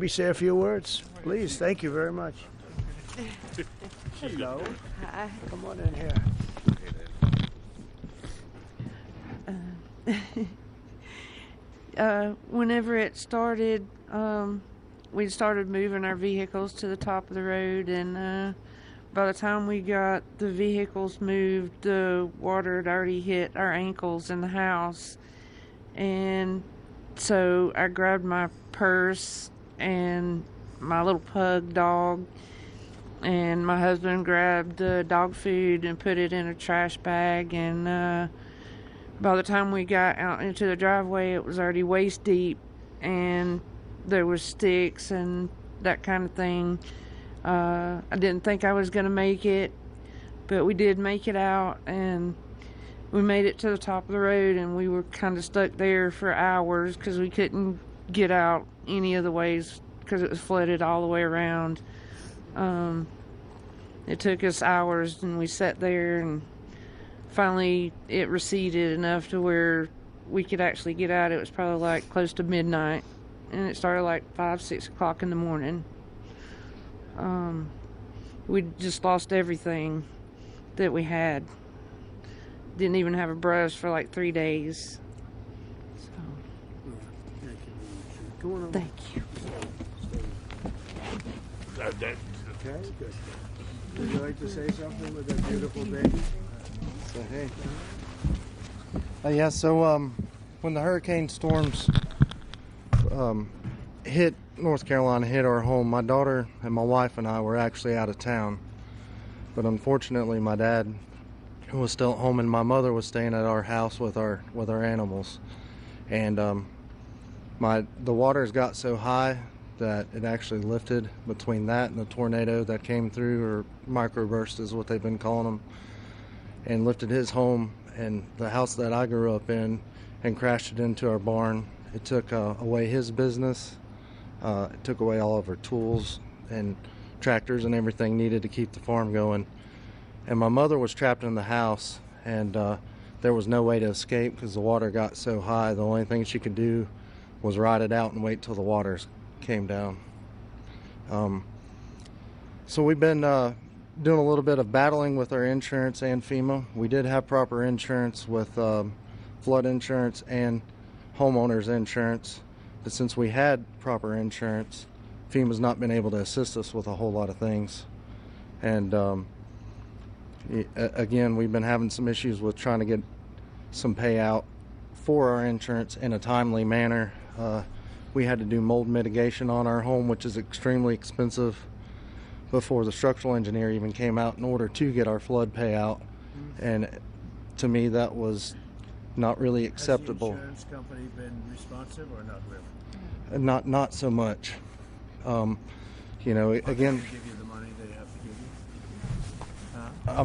Maybe say a few words, please. Thank you very much. Hello. Hi. Come on in here. Whenever it started, we started moving our vehicles to the top of the road, and by the time we got the vehicles moved, the water had already hit our ankles in the house. And so I grabbed my purse and my little pug dog, and my husband grabbed the dog food and put it in a trash bag, and by the time we got out into the driveway, it was already waist deep, and there was sticks and that kind of thing. I didn't think I was going to make it, but we did make it out, and we made it to the top of the road, and we were kind of stuck there for hours because we couldn't get out any of the ways because it was flooded all the way around. It took us hours, and we sat there, and finally it receded enough to where we could actually get out. It was probably like close to midnight, and it started like 5-6 o'clock in the morning. We just lost everything that we had. Didn't even have a brush for like 3 days. So, thank you. Okay, good. Would you like to say something with that beautiful baby? So, hey. So when the hurricane storms hit North Carolina, hit our home, my daughter and my wife and I were actually out of town. But unfortunately, my dad was still at home, and my mother was staying at our house with our animals. And the waters got so high that it actually lifted between that and the tornado that came through, or microburst is what they've been calling them, and lifted his home and the house that I grew up in and crashed it into our barn. It took away his business. It took away all of our tools and tractors and everything needed to keep the farm going. And my mother was trapped in the house, and there was no way to escape because the water got so high. The only thing she could do was ride it out and wait till the waters came down. So we've been doing a little bit of battling with our insurance and FEMA. We did have proper insurance with flood insurance and homeowners insurance, but since we had proper insurance, FEMA's not been able to assist us with a whole lot of things. And again, we've been having some issues with trying to get some payout for our insurance in a timely manner. We had to do mold mitigation on our home, which is extremely expensive, before the structural engineer even came out in order to get our flood payout. And to me, that was not really acceptable. Has the insurance company been responsive or not really? Not so much. Again, They give you the money they have to give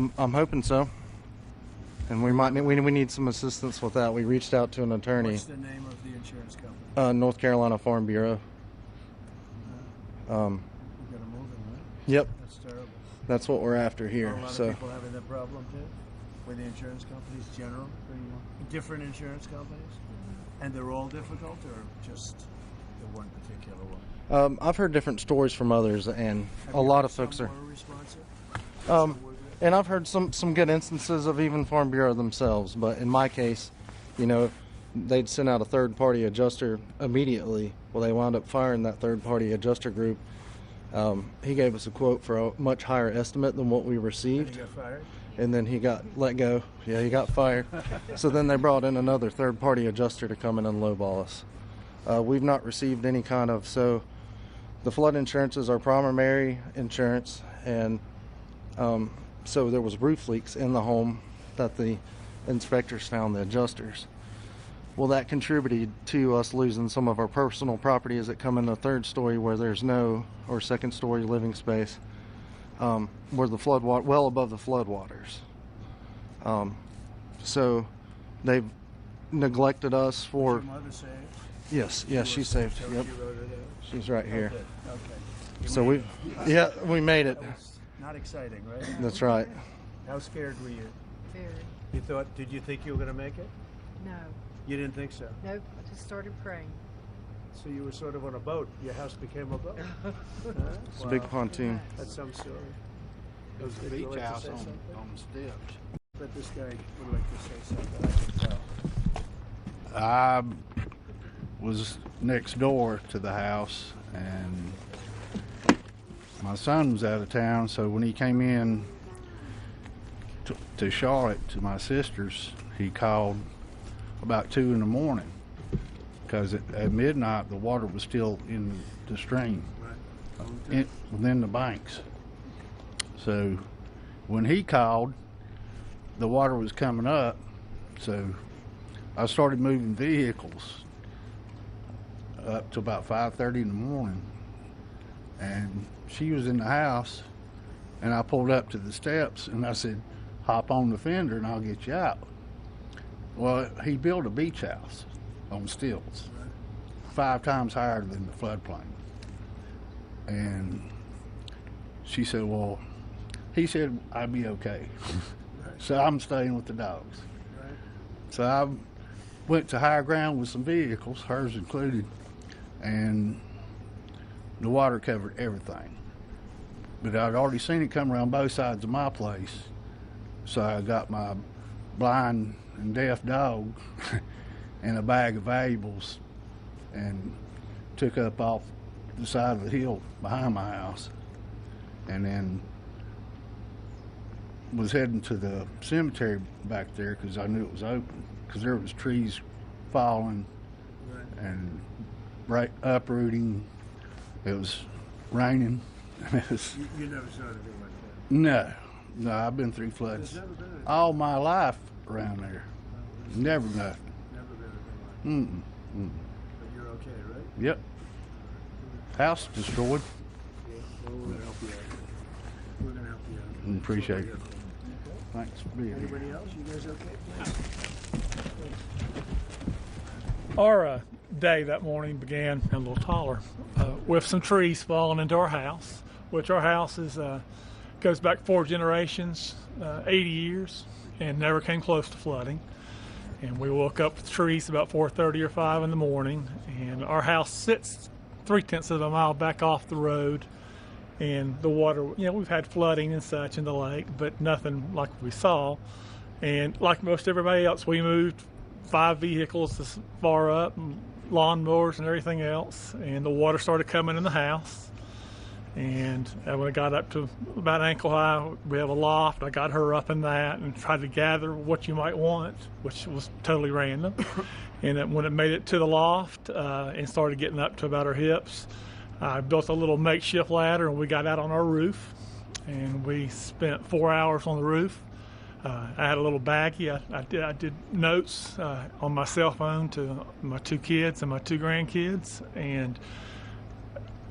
you? I'm hoping so. And we need some assistance with that. We reached out to an attorney. What's the name of the insurance company? North Carolina Farm Bureau. You gotta move them, right? Yep, That's terrible. that's what we're after here. Are a lot So of people having that problem too? With the insurance companies, general? Different insurance companies? And they're all difficult, or just the one particular one? I've heard different stories from others, and Have a you lot heard of folks some are. more responsive? And I've heard some good instances of even Farm Bureau themselves, but in my case, they'd send out a third-party adjuster immediately. Well, they wound up firing that third-party adjuster group. He gave us a quote for a much higher estimate than what we And received, you got fired? and then he got let go. Yeah, he got fired. So then they brought in another third-party adjuster to come in and lowball us. We've not received any kind of, so the flood insurance is our primary insurance, and so there was roof leaks in the home that the inspectors found, the adjusters. Well, that contributed to us losing some of our personal property as it come in the third story where there's no, or second story living space, where the flood water, well above the flood waters. So they've neglected us for. Was your mother saved? Yes, she's saved. So Yep, she wrote it out? she's right here. Okay. You So made we made it. That was not exciting, right? That's right. How scared were you? Very. Did you think you were going to make it? No. You didn't think so? Nope. I just started praying. So you were sort of on a boat. Your house became a boat. It's a big pontoon. That's some story. It was a beach house on the steps. But this guy would like to say something. I can tell. I was next door to the house, and my son was out of town, so when he came in to Charlotte to my sister's, he called about 2 in the morning because at midnight the water was still in the stream, within the banks. So when he called, the water was coming up, so I started moving vehicles up to about 5:30 in the morning, and she was in the house, and I pulled up to the steps and I said, hop on the fender and I'll get you out. Well, he built a beach house on stilts, 5 times higher than the floodplain. And she said, well, he said I'd be okay. So I'm staying with the dogs. So I went to higher ground with some vehicles, hers included, and the water covered everything. But I'd already seen it come around both sides of my place. So I got my blind and deaf dog and a bag of valuables and took up off the side of the hill behind my house, and then was heading to the cemetery back there because I knew it was open, because there was trees falling and uprooting. It was raining. You never saw anything like that? No, I've been through floods There's never been anything. all my life around there. Never nothing. Never been anything like that. Mm-mm. But you're okay, right? Yep. House destroyed. Yeah. Well, we're gonna help you out. We're gonna help you out. Appreciate it. Okay. Thanks for being here. Anybody else? You guys okay? Our day that morning began a little taller with some trees falling into our house, which our house is goes back 4 generations, 80 years, and never came close to flooding. And we woke up with trees about 4:30 or 5 in the morning, and our house sits 3/10 of a mile back off the road, and the water, we've had flooding and such in the lake, but nothing like we saw. And like most everybody else, we moved 5 vehicles this far up, and lawnmowers and everything else, and the water started coming in the house. And when it got up to about ankle high, we have a loft. I got her up in that and tried to gather what you might want, which was totally random. And then when it made it to the loft and started getting up to about her hips, I built a little makeshift ladder, and we got out on our roof, and we spent 4 hours on the roof. I had a little baggie. I did notes on my cell phone to my 2 kids and my 2 grandkids, and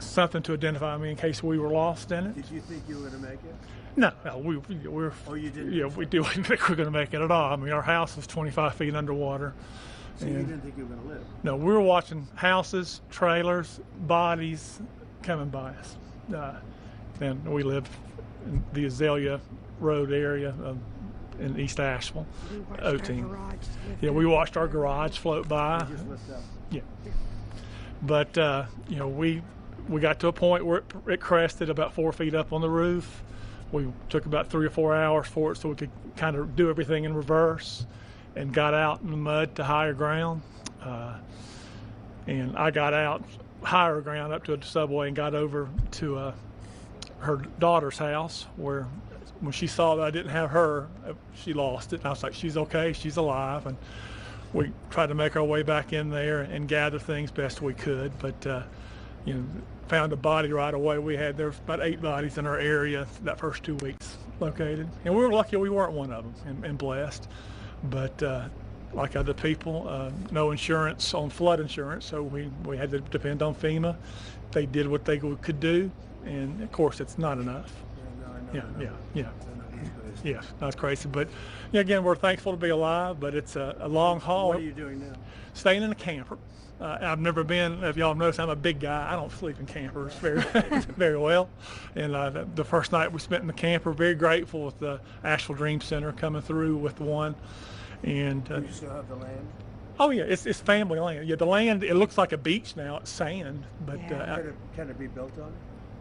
something to identify me in case we were lost in it. Did you think you were going to make it? No, we're. Oh, you didn't? Yeah, we didn't think we were going to make it at all. I mean, our house was 25 feet underwater. So you didn't think you were going to live? No, we were watching houses, trailers, bodies coming by us. And we live in the Azalea Road area in East Asheville. Yeah, we watched our garage float by. You just lift up. Yeah. But, we got to a point where it crested about 4 feet up on the roof. We took about 3 or 4 hours for it so we could kind of do everything in reverse, and got out in the mud to higher ground. And I got out higher ground up to a subway and got over to her daughter's house, where when she saw that I didn't have her, she lost it. And I was like, she's okay, she's alive. And we tried to make our way back in there and gather things best we could. But, found a body right away. There was about 8 bodies in our area that first 2 weeks located. And we were lucky we weren't one of them, and blessed. But like other people, no insurance on flood insurance, so we had to depend on FEMA. They did what they could do, and of course it's not enough. Yeah, that's crazy. But again, we're thankful to be alive, but it's a long haul. What are you doing now? Staying in a camper. I've never been, if y'all notice, I'm a big guy. I don't sleep in campers very well. And the first night we spent in the camper, very grateful with the Asheville Dream Center coming through with one. And Do you still have the land? Oh yeah, it's family land. Yeah, the land, it looks like a beach now. It's sand, but Can it be built on?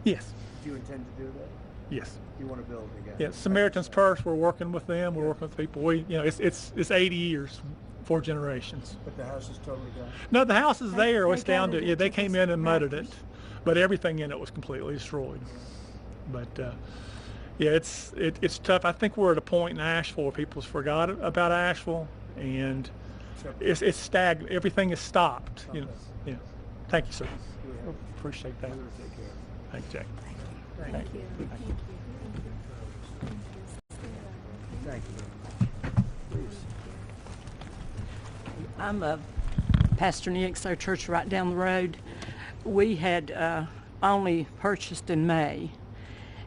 yes, Do you intend to do that? yes. You want to build again? Yeah, Samaritan's Purse. We're working with them. We're working with people. It's 80 years, 4 generations. But the house is totally gone. No, the house is there. they It's down got to it they into came this in and mudded it, rafters. but everything in it was completely destroyed. But yeah, it's tough. I think we're at a point in Asheville where people's forgot about Asheville, and it's stagnant. Everything is stopped. You know. Yeah. Thank you, sir. Appreciate that. Take care. Thank you, Jack. Thank you. Thank you. Please. I'm Pastor Nix, our church right down the road. We had only purchased in May,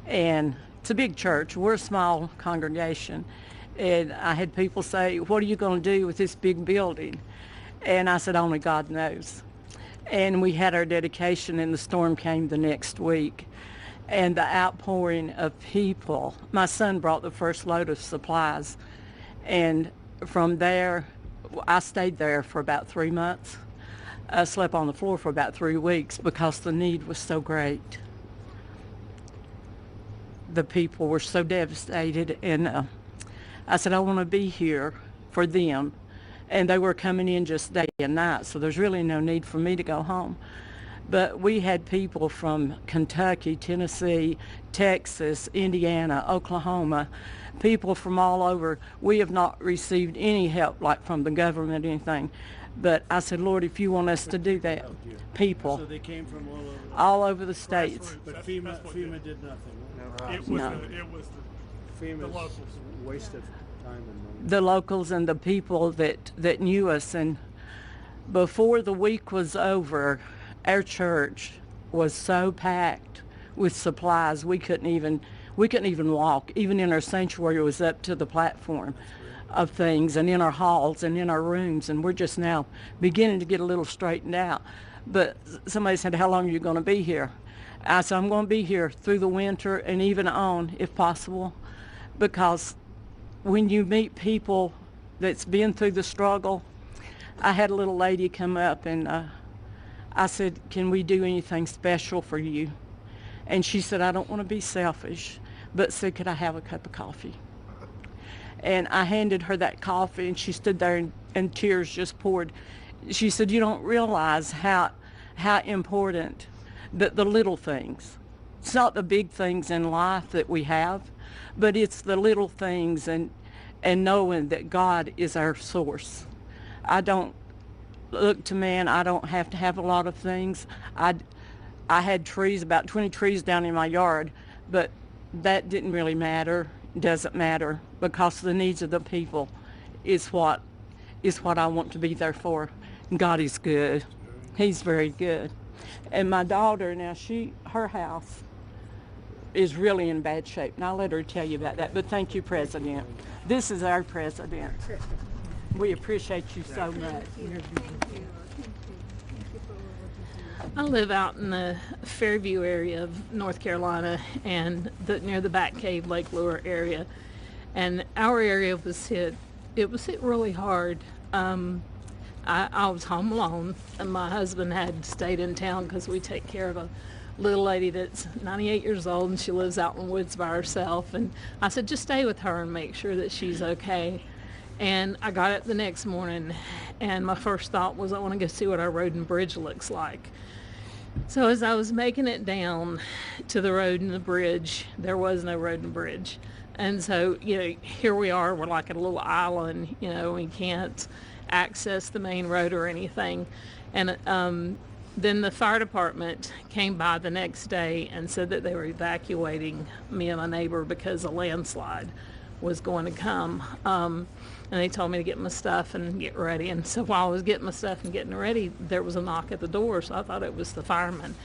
and it's a big church. We're a small congregation, and I had people say, "What are you going to do with this big building?" And I said, "Only God knows." And we had our dedication, and the storm came the next week. And the outpouring of people. My son brought the first load of supplies, and from there, I stayed there for about 3 months. I slept on the floor for about 3 weeks because the need was so great. The people were so devastated, and I said, I want to be here for them. And they were coming in just day and night, so there's really no need for me to go home. But we had people from Kentucky, Tennessee, Texas, Indiana, Oklahoma, people from all over. We have not received any help, like from the government or anything. But I said, Lord, if you want us to do that, people So they came from all over the states. But FEMA did nothing. It was No. it was the FEMA's locals. waste of time and money. The locals and the people that knew us. And before the week was over, our church was so packed with supplies we couldn't even walk. Even in our sanctuary, it was up to the platform of things, and in our halls and in our rooms, and we're just now beginning to get a little straightened out. But somebody said, how long are you going to be here? I said, I'm going to be here through the winter and even on, if possible, because when you meet people that's been through the struggle. I had a little lady come up, and I said, can we do anything special for you? And she said, I don't want to be selfish, but said, could I have a cup of coffee? And I handed her that coffee, and she stood there, and tears just poured. She said, you don't realize how important that the little things. It's not the big things in life that we have, but it's the little things, and knowing that God is our source. I don't look to man. I don't have to have a lot of things. I had trees, about 20 trees down in my yard, but that didn't really matter. Doesn't matter, because the needs of the people is what I want to be there for. God is good. He's very good. And my daughter now, her house is really in bad shape, and I'll let her tell you about that. But thank you, President. This is our president. We appreciate you so much. I live out in the Fairview area of North Carolina, and near the Bat Cave, Lake Lure area. And our area was hit. It was hit really hard. I was home alone, and my husband had stayed in town because we take care of a little lady that's 98 years old, and she lives out in the woods by herself. And I said, just stay with her and make sure that she's okay. And I got up the next morning, and my first thought was, I want to go see what our road and bridge looks like. So as I was making it down to the road and the bridge, there was no road and bridge. And so, here we are, we're like at a little island, we can't access the main road or anything. And then the fire department came by the next day and said that they were evacuating me and my neighbor because a landslide was going to come. And they told me to get my stuff and get ready. And so while I was getting my stuff and getting ready, there was a knock at the door, so I thought it was the fireman.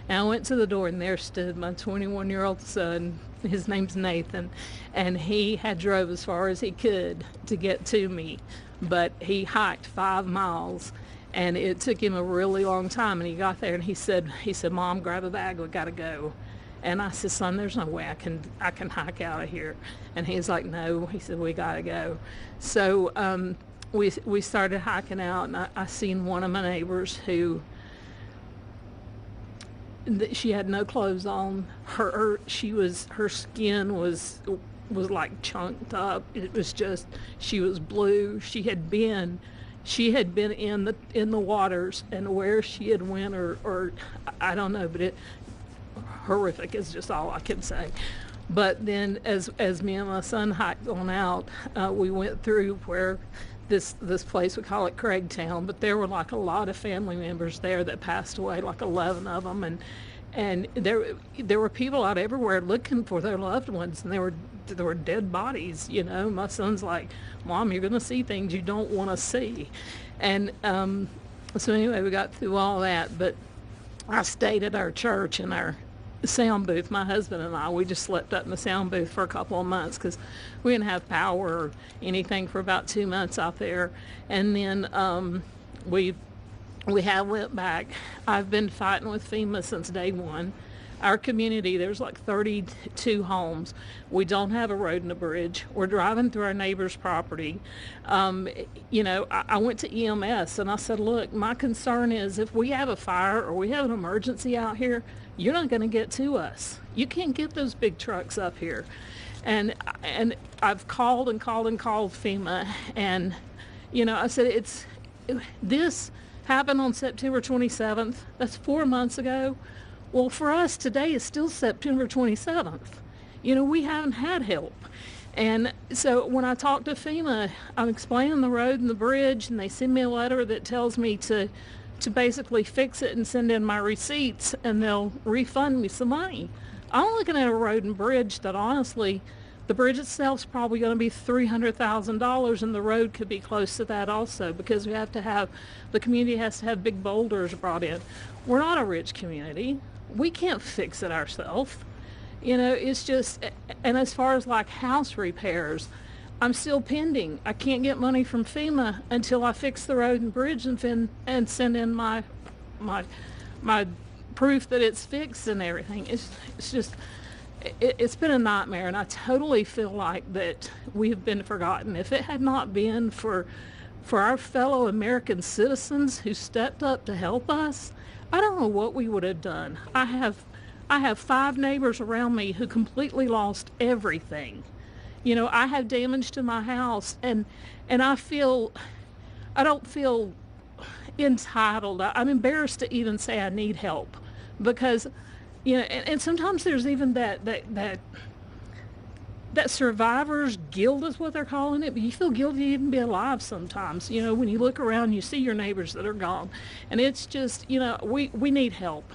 And I went to the door, and there stood my 21-year-old son. His name's Nathan, and he had drove as far as he could to get to me, but he hiked 5 miles, and it took him a really long time. And he got there, and he said, Mom, grab a bag, we gotta go. And I said, son, there's no way I can hike out of here. And he's like, no. He said, we gotta go. So we started hiking out, and I seen one of my neighbors who she had no clothes on. Her skin was like chunked up. It was just, she was blue. She had been in the waters, and where she had went or I don't know, but horrific is just all I can say. But then as me and my son hiked on out, we went through where this place, we call it Craigtown, but there were like a lot of family members there that passed away, like 11 of them, and there were people out everywhere looking for their loved ones, and there were dead bodies. You know, my son's like, "Mom, you're gonna see things you don't want to see," and so anyway, we got through all that. But I stayed at our church in our sound booth. My husband and I, we just slept up in the sound booth for a couple of months because we didn't have power or anything for about 2 months out there, and then we have went back. I've been fighting with FEMA since day one. Our community, there's like 32 homes. We don't have a road and a bridge. We're driving through our neighbor's property. You know, I went to EMS and I said, look, my concern is if we have a fire or we have an emergency out here, you're not going to get to us. You can't get those big trucks up here. And I've called and called and called FEMA, and, you know, I said, this happened on September 27th. That's 4 months ago. Well, for us, today is still September 27th. You know, we haven't had help. And so when I talk to FEMA, I'm explaining the road and the bridge, and they send me a letter that tells me to basically fix it and send in my receipts, and they'll refund me some money. I'm looking at a road and bridge that honestly, the bridge itself is probably going to be $300,000, and the road could be close to that also, because the community has to have big boulders brought in. We're not a rich community. We can't fix it ourselves. You know, it's just, and as far as like house repairs, I'm still pending. I can't get money from FEMA until I fix the road and bridge and send in my proof that it's fixed and everything. It's just, it's been a nightmare, and I totally feel like that we have been forgotten. If it had not been for our fellow American citizens who stepped up to help us, I don't know what we would have done. I have 5 neighbors around me who completely lost everything. You know, I have damage to my house, and I don't feel entitled. I'm embarrassed to even say I need help, because, you know, and sometimes there's even that survivor's guilt is what they're calling it, but you feel guilty to even be alive sometimes. You know, when you look around, you see your neighbors that are gone, and it's just, you know, we need help.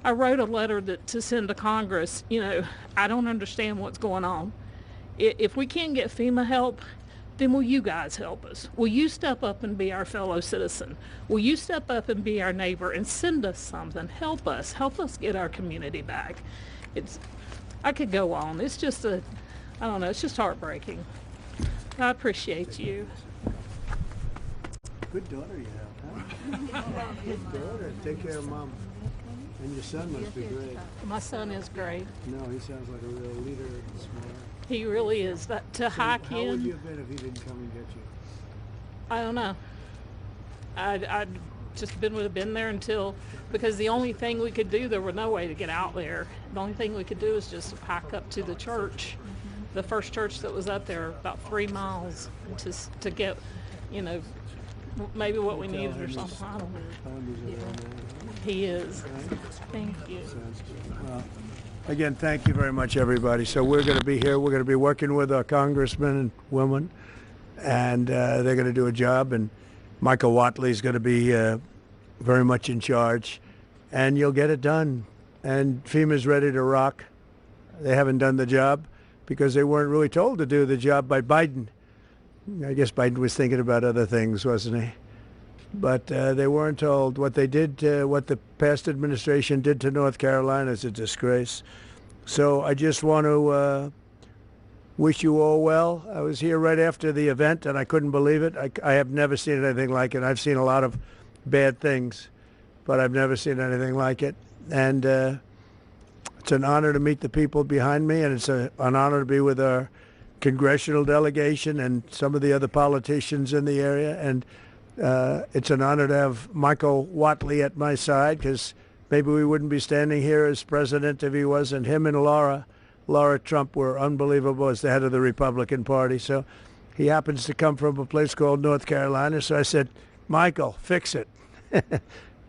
I wrote a letter to send to Congress. You know, I don't understand what's going on. If we can't get FEMA help, then will you guys help us? Will you step up and be our fellow citizen? Will you step up and be our neighbor and send us something? Help us get our community back. I could go on. It's just I don't know, it's just heartbreaking. I appreciate you. Good daughter you have, huh? Good daughter. Take care of Mom. And your son must be great. My son is great. No, he sounds like a real leader and smart. He really is. Hike how would you have been if he didn't come and get you? I don't know. I'd just would have been there because the only thing we could do, there was no way to get out there. The only thing we could do is just hike up to the church, the first church that was up there, about 3 miles, to get, you know, maybe what we needed or something. I don't know. He is. Thank you. Well, again, thank you very much, everybody. So we're going to be here. We're going to be working with our congressmen and women, and they're going to do a job. And Michael Watley is going to be very much in charge, and you'll get it done. And FEMA's ready to rock. They haven't done the job because they weren't really told to do the job by Biden. I guess Biden was thinking about other things, wasn't he? But they weren't told. What they did, what the past administration did to North Carolina is a disgrace. So I just want to wish you all well. I was here right after the event, and I couldn't believe it. I have never seen anything like it. I've seen a lot of bad things, but I've never seen anything like it. And it's an honor to meet the people behind me, and it's an honor to be with our congressional delegation and some of the other politicians in the area. And it's an honor to have Michael Whatley at my side, because maybe we wouldn't be standing here as president if he wasn't. Him and Laura Trump were unbelievable as the head of the Republican Party. So he happens to come from a place called North Carolina. So I said, Michael, fix it.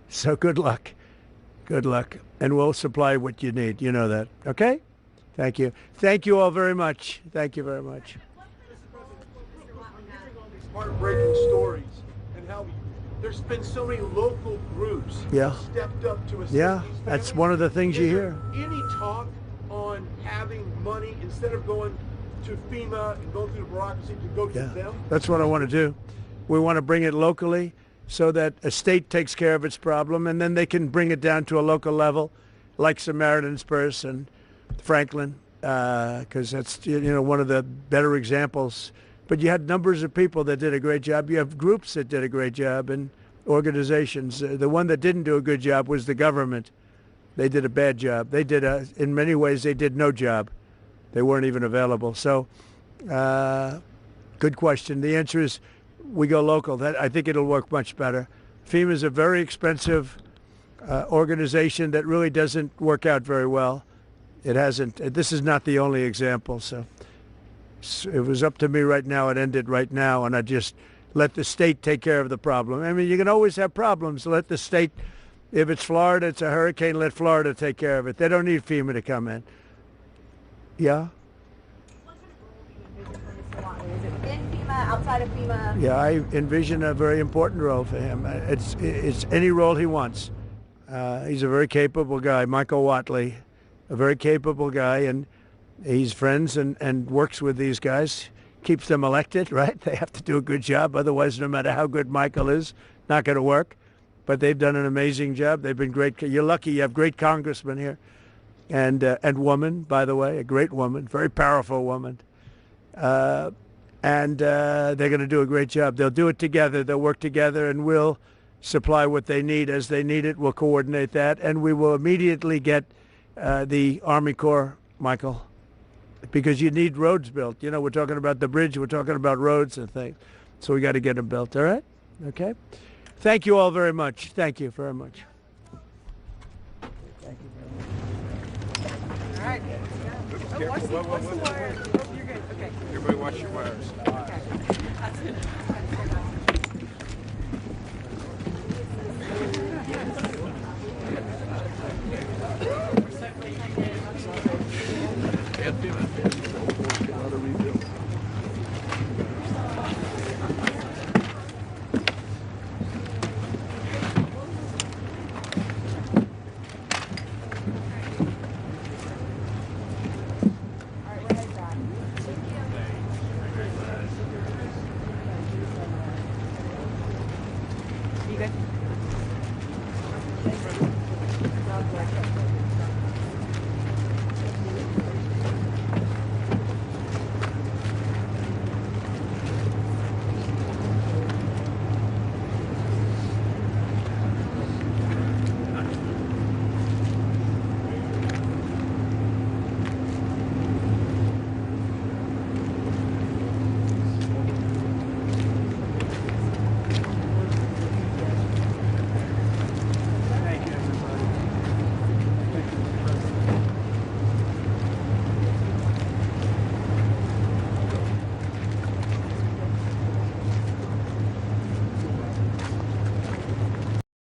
So good luck. Good luck. And we'll supply what you need. You know that. Okay? Thank you. Thank you all very much. Thank you very much. Heartbreaking stories and how there's been so many local groups Yeah. stepped up to assist Yeah, these that's families. one of the things you Is hear. there any talk on having money instead of going to FEMA and going through the bureaucracy to go to Yeah, them? that's what I want to do. We want to bring it locally so that a state takes care of its problem, and then they can bring it down to a local level, like Samaritan's Purse and Franklin, because that's one of the better examples. But you had numbers of people that did a great job. You have groups that did a great job and organizations. The one that didn't do a good job was the government. They did a bad job. They did, in many ways, they did no job. They weren't even available. So, good question. The answer is we go local. I think it'll work much better. FEMA is a very expensive organization that really doesn't work out very well. It hasn't. This is not the only example. So it was up to me right now. It ended right now, and I just let the state take care of the problem. I mean, you can always have problems. Let the state, if it's Florida, it's a hurricane, let Florida take care of it. They don't need FEMA to come in. Yeah? Is it within FEMA, outside of FEMA? Yeah, I envision a very important role for him. It's any role he wants. He's a very capable guy, Michael Whatley, a very capable guy, and he's friends and works with these guys, keeps them elected, right? They have to do a good job. Otherwise, no matter how good Michael is, not going to work. But they've done an amazing job. They've been great. You're lucky you have great congressmen here. And woman, by the way, a great woman, very powerful woman. They're going to do a great job. They'll do it together. They'll work together, and we'll supply what they need as they need it. We'll coordinate that, and we will immediately get the Army Corps, Michael, because you need roads built. You know, we're talking about the bridge. We're talking about roads and things. So we got to get them built, all right? Okay? Thank you all very much. Thank you very much. All right. What's the wire? You're good. Okay. Everybody watch your wires. Okay.